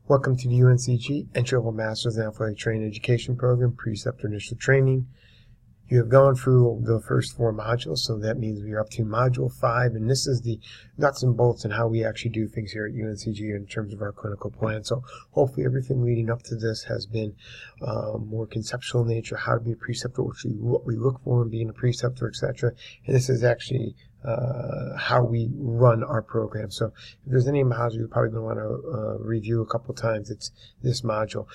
Welcome to the UNCG Entry-Level Masters in Athletic Training Education Program, Preceptor Initial Training. You have gone through the first 4 modules, so that means we are up to Module 5, and this is the nuts and bolts and how we actually do things here at UNCG in terms of our clinical plan. So hopefully everything leading up to this has been more conceptual in nature, how to be a preceptor, what we look for in being a preceptor, etc. And this is actually how we run our program. So if there's any module you're probably going to want to review a couple times, it's this module.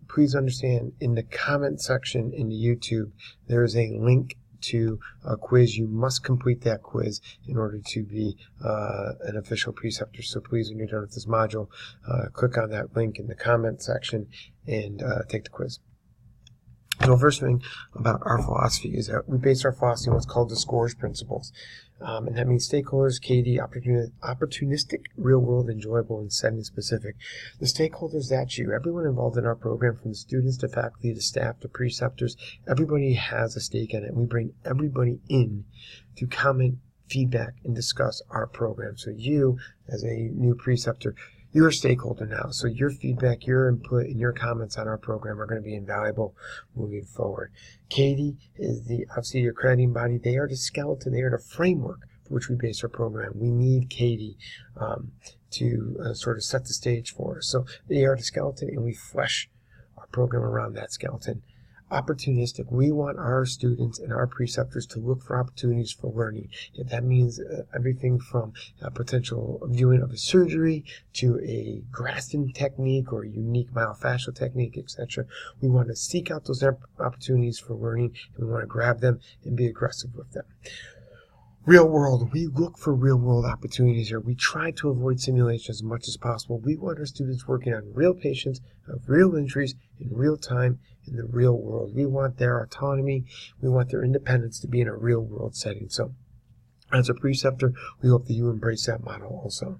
Please understand, in the comment section in the YouTube, there is a link to a quiz. You must complete that quiz in order to be an official preceptor. So please, when you're done with this module, click on that link in the comment section and take the quiz. So the first thing about our philosophy is that we base our philosophy on what's called the SCORES principles. And that means stakeholders, KD, opportunistic, real-world, enjoyable, and setting-specific. The stakeholders, that's you. Everyone involved in our program, from the students to faculty to staff to preceptors, everybody has a stake in it. We bring everybody in to comment, feedback, and discuss our program. So you, as a new preceptor, you're a stakeholder now, so your feedback, your input, and your comments on our program are going to be invaluable moving forward. Katie is obviously your accrediting body. They are the skeleton, they are the framework for which we base our program. We need Katie to sort of set the stage for us. So they are the skeleton, and we flesh our program around that skeleton. Opportunistic. We want our students and our preceptors to look for opportunities for learning. If that means everything from a potential viewing of a surgery to a grafting technique or a unique myofascial technique, etc. We want to seek out those opportunities for learning, and we want to grab them and be aggressive with them. Real world. We look for real world opportunities here. We try to avoid simulation as much as possible. We want our students working on real patients, of real injuries, in real time, in the real world. We want their autonomy. We want their independence to be in a real world setting. So as a preceptor, we hope that you embrace that model also.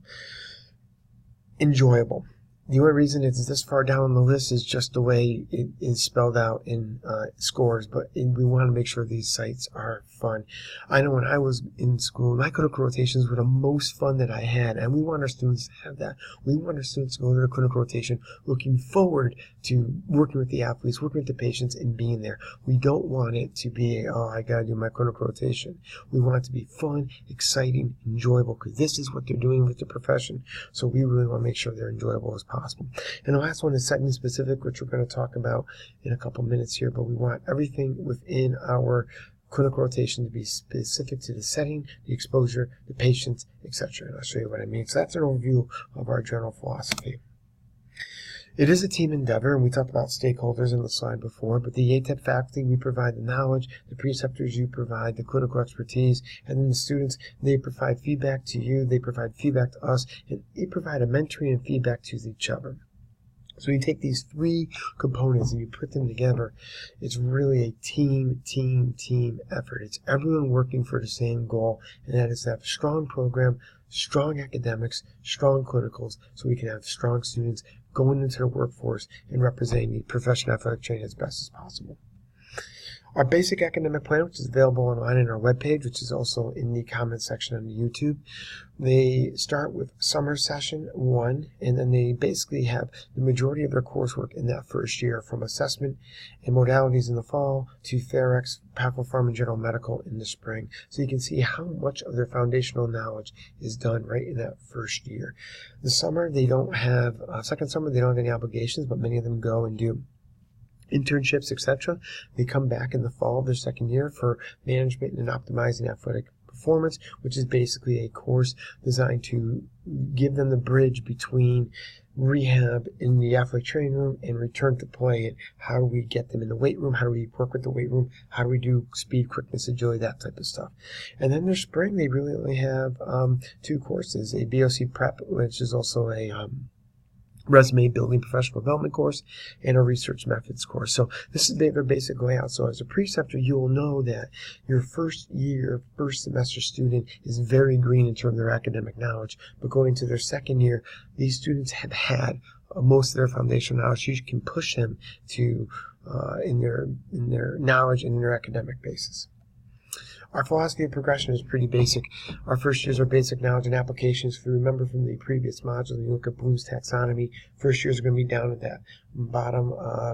Enjoyable. The only reason it's this far down on the list is just the way it is spelled out in SCORES, but we want to make sure these sites are fun. I know when I was in school, my clinical rotations were the most fun that I had, and we want our students to have that. We want our students to go to their clinical rotation looking forward to working with the athletes, working with the patients, and being there. We don't want it to be, oh, I got to do my clinical rotation. We want it to be fun, exciting, enjoyable, because this is what they're doing with the profession. So we really want to make sure they're enjoyable as possible. And the last one is setting specific, which we're going to talk about in a couple minutes here, but we want everything within our clinical rotation to be specific to the setting, the exposure, the patients, etc. And I'll show you what I mean. So that's an overview of our general philosophy. It is a team endeavor, and we talked about stakeholders in the slide before, but the ATEP faculty, we provide the knowledge, the preceptors, you provide the clinical expertise, and then the students, they provide feedback to you, they provide feedback to us, and they provide a mentoring and feedback to each other. So you take these 3 components and you put them together. It's really a team effort. It's everyone working for the same goal, and that is to have a strong program, strong academics, strong clinicals, so we can have strong students going into the workforce and representing the professional athletic training as best as possible. Our basic academic plan, which is available online on our webpage, which is also in the comment section on the YouTube, they start with summer session 1, and then they basically have the majority of their coursework in that first year, from assessment and modalities in the fall to Therex, Pharm, and General Medical in the spring. So you can see how much of their foundational knowledge is done right in that first year. The summer, they don't have, second summer, they don't have any obligations, but many of them go and do internships, etc. They come back in the fall of their second year for management and optimizing athletic performance, which is basically a course designed to give them the bridge between rehab in the athletic training room and return to play. And how do we get them in the weight room? How do we work with the weight room? How do we do speed, quickness, agility, that type of stuff? And then their spring, they really only have 2 courses, a BOC prep, which is also a resume building professional development course, and a research methods course. So this is their basic layout. So as a preceptor, you will know that your first year, first semester student is very green in terms of their academic knowledge, but going to their second year, these students have had most of their foundational knowledge. You can push them to in their knowledge and in their academic basis. Our philosophy of progression is pretty basic. Our first years are basic knowledge and applications. If you remember from the previous module, you look at Bloom's taxonomy, first years are going to be down at that bottom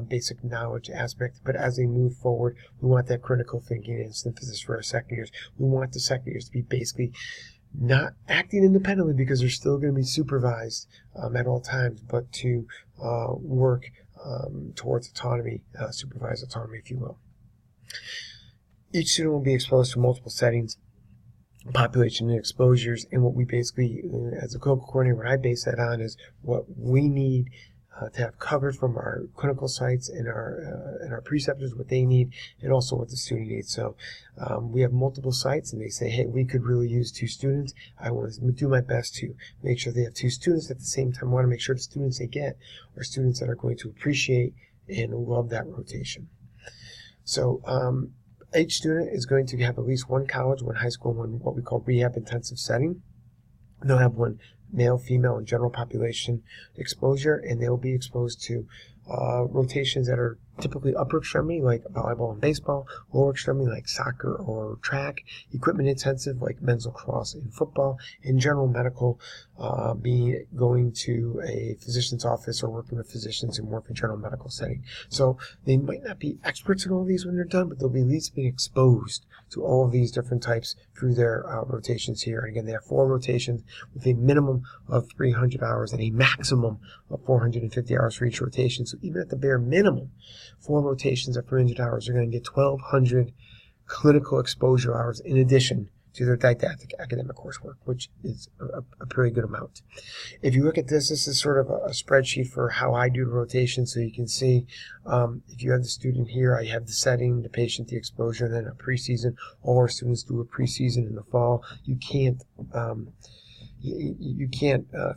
basic knowledge aspect. But as they move forward, we want that critical thinking and synthesis for our second years. We want the second years to be basically not acting independently because they're still going to be supervised at all times, but to work towards autonomy, supervised autonomy, if you will. Each student will be exposed to multiple settings, population and exposures, and what we basically, as a clinical coordinator, what I base that on is what we need to have covered from our clinical sites and our preceptors, what they need, and also what the student needs. So we have multiple sites, and they say, hey, we could really use 2 students. I want to do my best to make sure they have 2 students. At the same time, I want to make sure the students they get are students that are going to appreciate and love that rotation. So each student is going to have at least 1 college, 1 high school, 1 what we call rehab intensive setting. They'll have 1 male, female, and general population exposure, and they'll be exposed to rotations that are typically upper extremity like volleyball and baseball, lower extremity like soccer or track, equipment intensive like men's lacrosse and football, and general medical being going to a physician's office or working with physicians in more of a general medical setting. So they might not be experts in all these when they're done, but they'll be at least being exposed to all of these different types through their rotations here. And again, they have 4 rotations with a minimum of 300 hours and a maximum of 450 hours for each rotation. So even at the bare minimum, 4 rotations at 300 hours, they're going to get 1,200 clinical exposure hours in addition to their didactic academic coursework, which is a pretty good amount. If you look at this, this is sort of a spreadsheet for how I do the rotation, so you can see if you have the student here, I have the setting, the patient, the exposure, and then a preseason. All our students do a preseason in the fall. You can't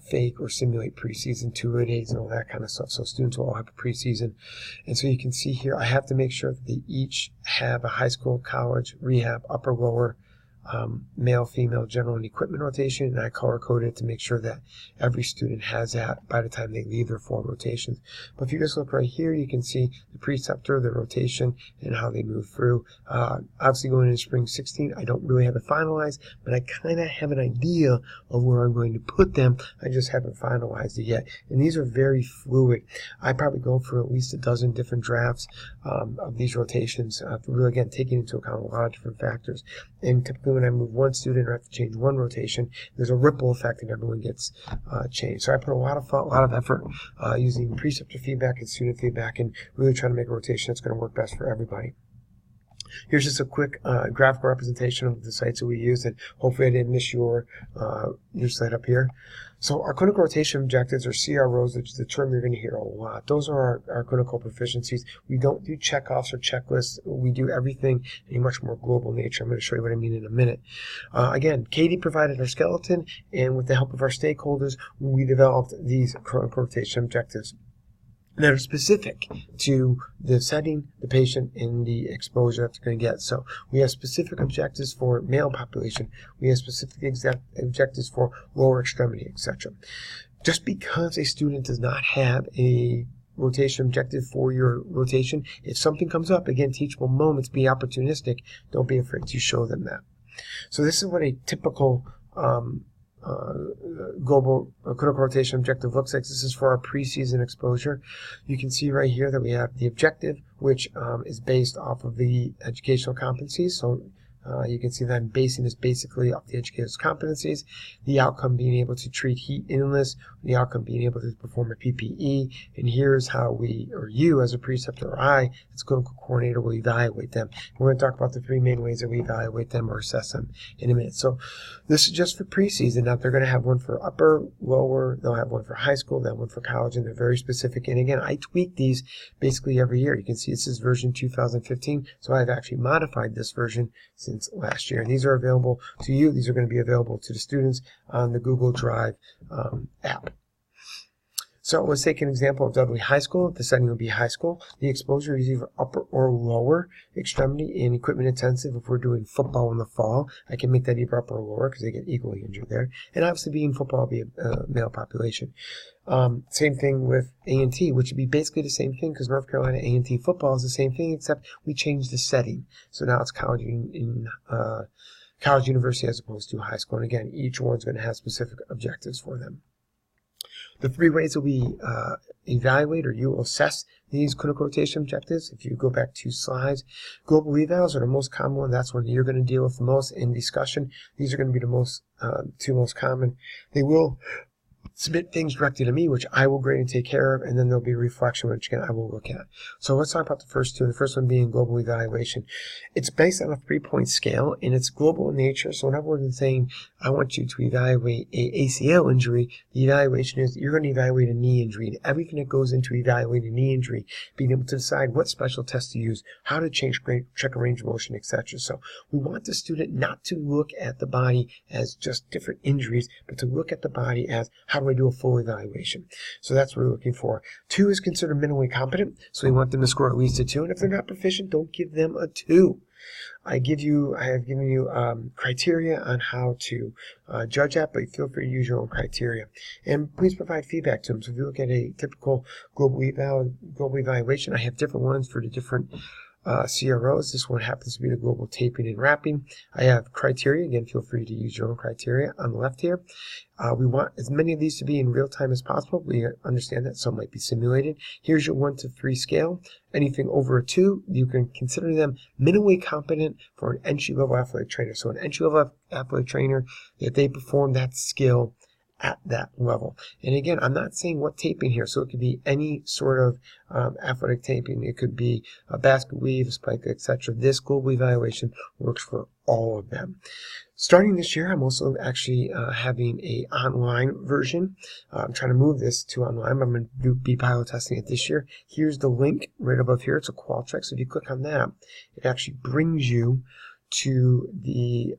fake or simulate preseason 2-a-days and all that kind of stuff. So students will all have a preseason. And so you can see here, I have to make sure that they each have a high school, college, rehab, upper, lower, male, female, general, and equipment rotation, and I color-coded it to make sure that every student has that by the time they leave their 4 rotations. But if you just look right here, you can see the preceptor, the rotation, and how they move through. Obviously going into spring 16, I don't really have it finalized, but I kind of have an idea of where I'm going to put them. I just haven't finalized it yet. And these are very fluid. I probably go for at least a dozen different drafts of these rotations, really, again, taking into account a lot of different factors. And typically when I move 1 student or I have to change 1 rotation, there's a ripple effect and everyone gets changed. So I put a lot of thought, a lot of effort using preceptor feedback and student feedback and really trying to make a rotation that's going to work best for everybody. Here's just a quick graphical representation of the sites that we use, and hopefully I didn't miss your slide up here. So our clinical rotation objectives, or CROs, which is the term you're going to hear a lot. Those are our clinical proficiencies. We don't do checkoffs or checklists. We do everything in a much more global nature. I'm going to show you what I mean in a minute. Again, Katie provided our skeleton, and with the help of our stakeholders, we developed these clinical rotation objectives that are specific to the setting, the patient, and the exposure that they're going to get. So we have specific objectives for male population. We have specific objectives for lower extremity, etc. Just because a student does not have a rotation objective for your rotation, if something comes up, again, teachable moments, be opportunistic. Don't be afraid to show them that. So this is what a typical global clinical rotation objective looks like. This is for our preseason exposure. You can see right here that we have the objective, which is based off of the educational competencies. So you can see that I'm basing this basically off the educator's competencies, the outcome being able to treat heat illness, the outcome being able to perform a PPE, and here's how we, or you as a preceptor, or I as a clinical coordinator, will evaluate them. We're going to talk about the 3 main ways that we evaluate them or assess them in a minute. So this is just for preseason. Now they're going to have one for upper, lower, they'll have one for high school, they'll have one for college, and they're very specific. And again, I tweak these basically every year. You can see this is version 2015, so I've actually modified this version since last year, and these are available to you. These are going to be available to the students on the Google Drive app. So let's take an example of Dudley High School. The setting would be high school. The exposure is either upper or lower extremity and equipment intensive. If we're doing football in the fall, I can make that either upper or lower because they get equally injured there. And obviously being football will be a male population. Same thing with A&T, which would be basically the same thing because North Carolina A&T football is the same thing, except we changed the setting. So now it's college university as opposed to high school. And again, each one's going to have specific objectives for them. The 3 ways that we evaluate or you will assess these clinical rotation objectives, if you go back 2 slides, global evals are the most common one. That's one you're going to deal with the most in discussion. These are going to be the most 2 most common. They will submit things directly to me, which I will grade and take care of, and then there'll be a reflection, which again I will look at. So let's talk about the first 2. The first one being global evaluation. It's based on a 3-point scale, and it's global in nature. So in other words, it's saying I want you to evaluate a ACL injury. The evaluation is you're going to evaluate a knee injury, and everything that goes into evaluating a knee injury, being able to decide what special tests to use, how to check a range of motion, etc. So we want the student not to look at the body as just different injuries, but to look at the body as how do I do a full evaluation. So that's what we're looking for. 2 is considered minimally competent, so we want them to score at least a 2, and if they're not proficient, don't give them a 2. I have given you criteria on how to judge that, but feel free to use your own criteria. And please provide feedback to them. So if you look at a typical global evaluation, I have different ones for the different CROs. This one happens to be the global taping and wrapping. I have criteria. Again, feel free to use your own criteria on the left here. We want as many of these to be in real time as possible. We understand that some might be simulated. Here's your 1 to 3 scale. Anything over a 2, you can consider them minimally competent for an entry-level athletic trainer. So an entry-level athletic trainer, if they perform that skill at that level. And again, I'm not saying what taping here, so it could be any sort of athletic taping. It could be a basket weave, a spike, etc. This global evaluation works for all of them. Starting this year, I'm also actually having a online version. I'm trying to move this to online. I'm going to be pilot testing it this year. Here's the link right above here. It's a Qualtrics. So if you click on that, it actually brings you to the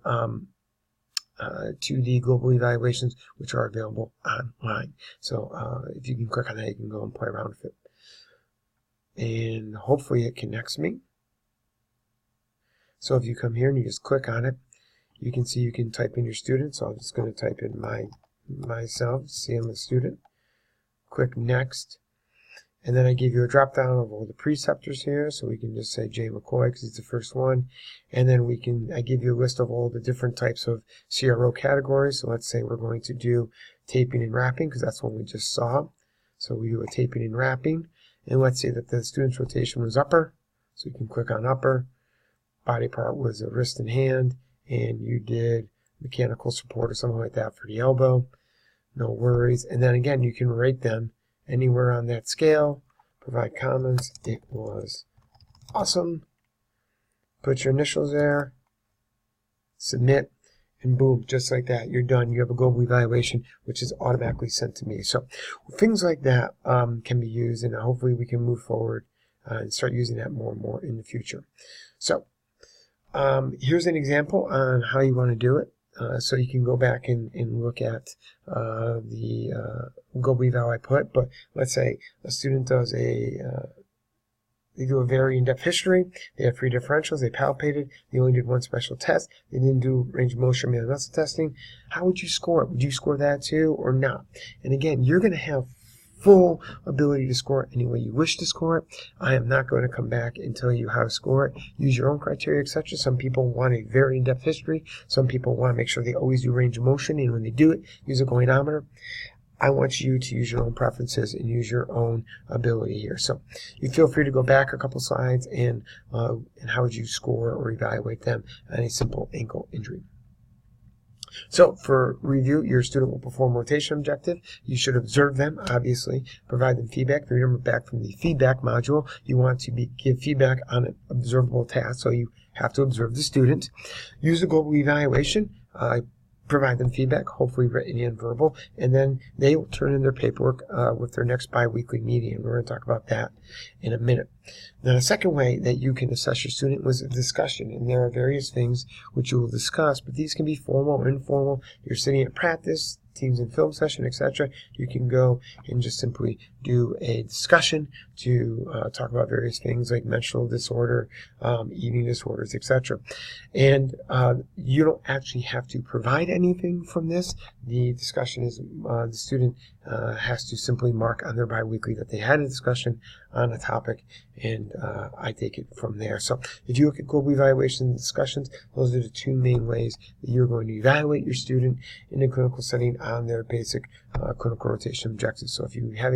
global evaluations, which are available online. So if you can click on that, you can go and play around with it. And hopefully it connects me. So if you come here and you just click on it, you can see you can type in your student. So I'm just going to type in myself, see I'm a student. Click next. And then I give you a drop down of all the preceptors here. So we can just say Jay McCoy because he's the first one. And then I give you a list of all the different types of CRO categories. So let's say we're going to do taping and wrapping because that's what we just saw. So we do a taping and wrapping. And let's say that the student's rotation was upper. So you can click on upper. Body part was a wrist and hand. And you did mechanical support or something like that for the elbow. No worries. And then again, you can rate them anywhere on that scale. Provide comments. It was awesome. Put your initials there. Submit. And boom, just like that, you're done. You have a global evaluation, which is automatically sent to me. So things like that can be used, and hopefully we can move forward and start using that more and more in the future. So here's an example on how you want to do it. So you can go back and look at the global eval I put. But let's say a student does they do a very in-depth history. They have 3 differentials. They palpated. They only did 1 special test. They didn't do range of motion or muscle testing. How would you score it? Would you score that too or not? And again, you're going to have full ability to score it any way you wish to score it. I am not going to come back and tell you how to score it. Use your own criteria, etc. Some people want a very in-depth history. Some people want to make sure they always do range of motion, and when they do it, use a goniometer. I want you to use your own preferences and use your own ability here. So you feel free to go back a couple slides and how would you score or evaluate them on a simple ankle injury. So for review, your student will perform rotation objective. You should observe them, obviously, provide them feedback. Remember, back from the feedback module, you want to give feedback on an observable task, so you have to observe the student. Use the global evaluation. Provide them feedback, hopefully written and verbal, and then they will turn in their paperwork with their next bi-weekly meeting, and we're going to talk about that in a minute. Now, the second way that you can assess your student was a discussion, and there are various things which you will discuss, but these can be formal or informal. You're sitting at practice, teams in film session, etc., you can go and just simply do a discussion to talk about various things like menstrual disorder, eating disorders, etc. And you don't actually have to provide anything from this. The discussion is the student has to simply mark on their biweekly that they had a discussion on a topic, and I take it from there. So if you look at global evaluation discussions, those are the two main ways that you're going to evaluate your student in a clinical setting on their basic clinical rotation objectives. So if you have